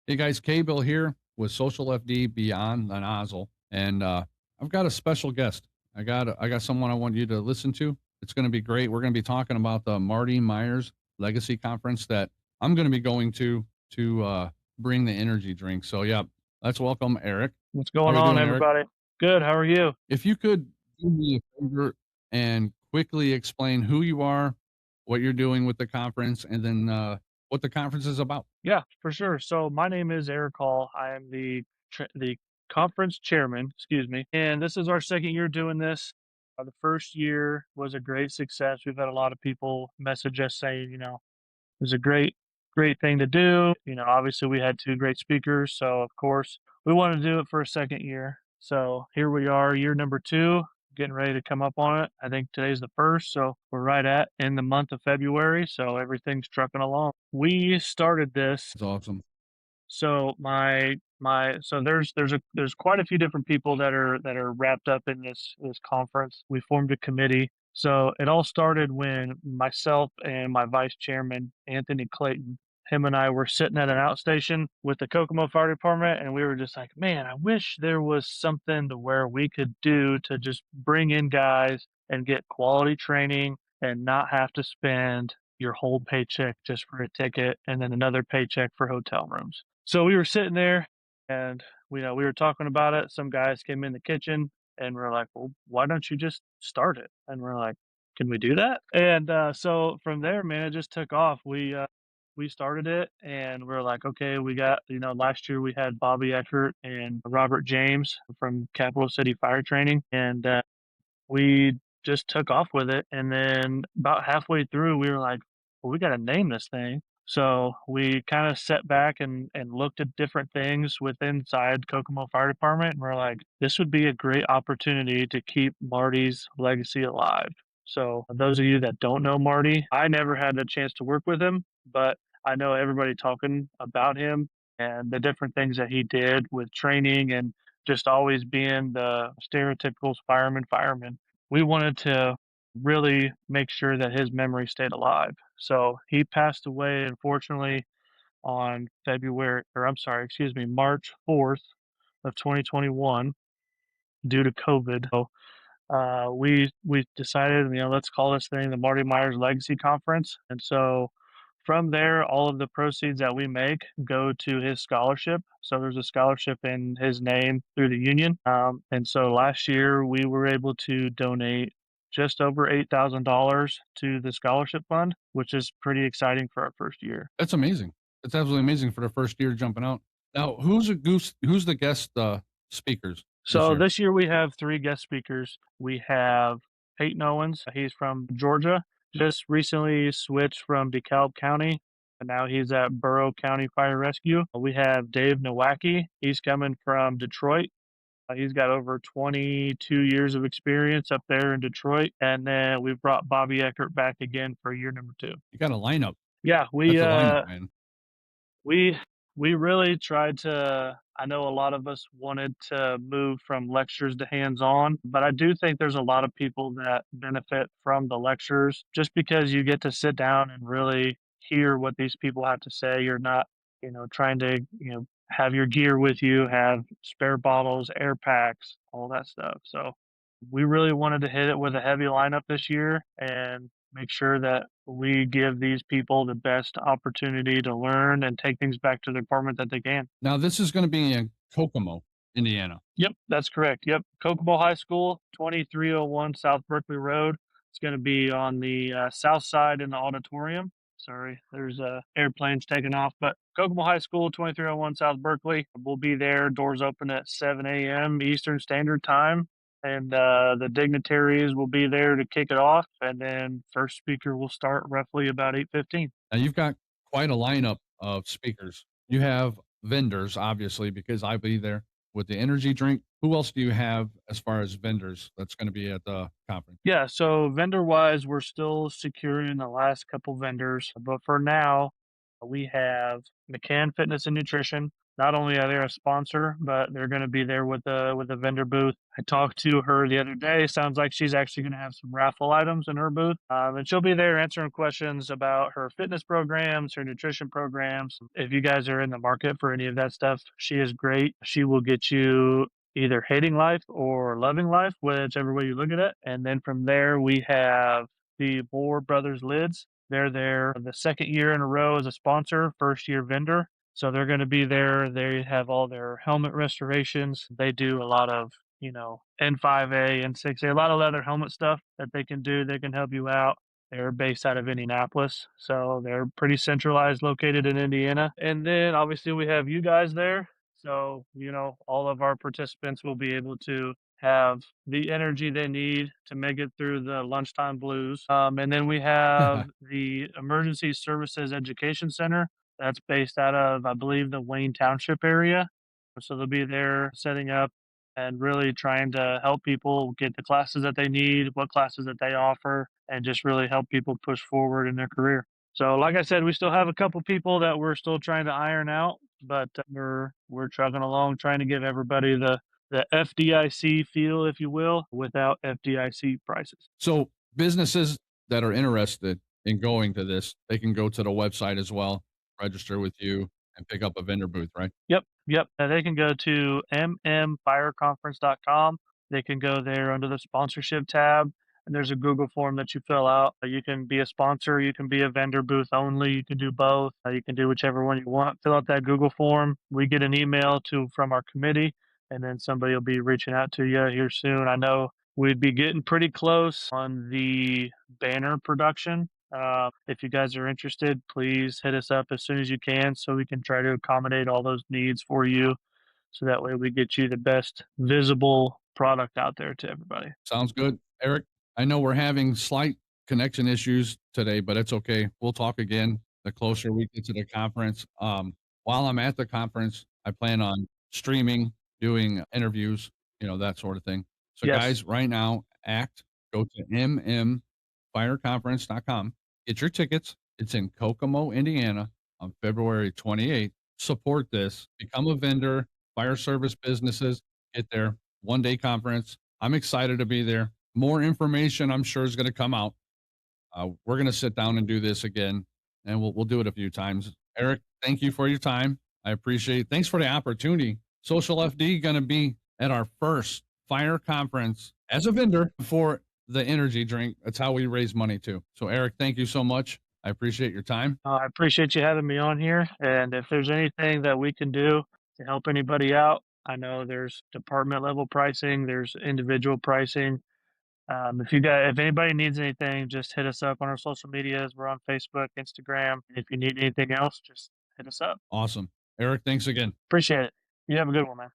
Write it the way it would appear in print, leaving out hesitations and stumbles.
Hey guys, K-Bill here with Social FD Beyond the Nozzle, and I've got a special guest. I got someone I want you to listen to. It's going to be great. We're going to be talking about the Marty Myers Legacy Conference that I'm going to be going to bring the energy drink. So yeah, let's welcome Eric. What's How going we on, doing, Eric? everybody? Good. How are you? If you could do me a favor and quickly explain who you are, what you're doing with the conference, and then what the conference is about. Yeah, for sure. So my name is Eric Hall. I am the conference chairman, excuse me, and this is our second year doing this. The first year was a great success. We've had a lot of people message us saying, it was a great thing to do. Obviously we had two great speakers, so of course we wanted to do it for a second year. So here we are, year number two, getting ready to come up on it. I think today's the first, so we're right at in the month of February, so everything's trucking along. We started this, It's awesome. so there's quite a few different people that are wrapped up in this conference. We formed a committee. So it all started when myself and my vice chairman, Anthony Clayton, him and I were sitting at an outstation with the Kokomo Fire Department, and we were just like, man, I wish there was something to where we could do to just bring in guys and get quality training and not have to spend your whole paycheck just for a ticket and then another paycheck for hotel rooms. So we were sitting there and we were talking about it. Some guys came in the kitchen and we're like, well, why don't you just start it? And we're like, can we do that? And so from there, man, it just took off. We started it and we're like, okay, we got, last year we had Bobby Eckert and Robert James from Capital City Fire Training. And we just took off with it. And then about halfway through, we were like, well, we got to name this thing. So we kind of sat back and looked at different things within inside Kokomo Fire Department. And we're like, this would be a great opportunity to keep Marty's legacy alive. So those of you that don't know Marty, I never had a chance to work with him, but I know everybody talking about him and the different things that he did with training and just always being the stereotypical fireman. We wanted to really make sure that his memory stayed alive. So he passed away, unfortunately, on March 4th of 2021 due to COVID. So we decided, let's call this thing the Marty Myers Legacy Conference. And so from there, all of the proceeds that we make go to his scholarship. So there's a scholarship in his name through the union. And so last year we were able to donate just over $8,000 to the scholarship fund, which is pretty exciting for our first year. That's amazing. It's absolutely amazing for the first year jumping out. Now, who's the guest speakers this So year? this year we have three guest speakers. We have Peyton Owens. He's from Georgia. Just recently switched from DeKalb County, and now he's at Burrow County Fire Rescue. We have Dave Nowacki. He's coming from Detroit. He's got over 22 years of experience up there in Detroit. And then we've brought Bobby Eckert back again for year number two. You got a lineup. Yeah, we That's a lineup, uh, man. we we really tried to. I know a lot of us wanted to move from lectures to hands-on, but I do think there's a lot of people that benefit from the lectures just because you get to sit down and really hear what these people have to say. You're not, trying to, have your gear with you, have spare bottles, air packs, all that stuff. So we really wanted to hit it with a heavy lineup this year and make sure that we give these people the best opportunity to learn and take things back to the department that they can. Now, this is going to be in Kokomo, Indiana. Yep, that's correct. Yep. Kokomo High School, 2301 South Berkeley Road. It's going to be on the south side in the auditorium. Sorry, there's airplanes taking off, but Kokomo High School, 2301 South Berkeley. We'll be there. Doors open at 7 a.m. Eastern Standard Time. And the dignitaries will be there to kick it off. And then first speaker will start roughly about 8:15. Now, you've got quite a lineup of speakers. You have vendors, obviously, because I'll be there with the energy drink. Who else do you have as far as vendors that's going to be at the conference? Yeah, so vendor wise, we're still securing the last couple vendors, but for now, We have McCann Fitness and Nutrition. Not only are they a sponsor, but they're going to be there with a vendor booth. I talked to her the other day. Sounds like she's actually going to have some raffle items in her booth, and she'll be there answering questions about her fitness programs, her nutrition programs. If you guys are in the market for any of that stuff, she is great. She will get you either hating life or loving life, whichever way you look at it. And then from there, we have the Moore Brothers Lids. They're there the second year in a row as a sponsor, first year vendor. So they're going to be there. They have all their helmet restorations. They do a lot of, N5A, N6A, a lot of leather helmet stuff that they can do. They can help you out. They're based out of Indianapolis. So they're pretty centralized, located in Indiana. And then obviously we have you guys there. So, all of our participants will be able to have the energy they need to make it through the lunchtime blues. And then we have the Emergency Services Education Center that's based out of, I believe, the Wayne Township area. So they'll be there setting up and really trying to help people get the classes that they need, what classes that they offer, and just really help people push forward in their career. So, like I said, we still have a couple people that we're still trying to iron out, but we're chugging along, trying to give everybody the FDIC feel, if you will, without FDIC prices. So businesses that are interested in going to this, they can go to the website as well, register with you, and pick up a vendor booth, right? Yep, yep. They can go to mmfireconference.com. They can go there under the sponsorship tab, and there's a Google form that you fill out. You can be a sponsor, you can be a vendor booth only, you can do both. You can do whichever one you want. Fill out that Google form. We get an email to from our committee, and then somebody will be reaching out to you here soon. I know we'd be getting pretty close on the banner production. If you guys are interested, please hit us up as soon as you can so we can try to accommodate all those needs for you. So that way we get you the best visible product out there to everybody. Sounds good. Eric, I know we're having slight connection issues today, but it's okay. We'll talk again the closer we get to the conference. While I'm at the conference, I plan on streaming, doing interviews, that sort of thing. So, Yes. guys, right now, go to mmfireconference.com, get your tickets. It's in Kokomo, Indiana on February 28th. Support this, become a vendor, fire service businesses, get there. 1 day conference. I'm excited to be there. More information, I'm sure, is going to come out. We're going to sit down and do this again, and we'll do it a few times. Eric, thank you for your time. I appreciate. Thanks for the opportunity. Social FD going to be at our first fire conference as a vendor for the energy drink. That's how we raise money too. So, Eric, thank you so much. I appreciate your time. I appreciate you having me on here. And if there's anything that we can do to help anybody out, I know there's department level pricing, there's individual pricing. If anybody needs anything, just hit us up on our social medias. We're on Facebook, Instagram. If you need anything else, just hit us up. Awesome. Eric, thanks again. Appreciate it. You have a good one, man.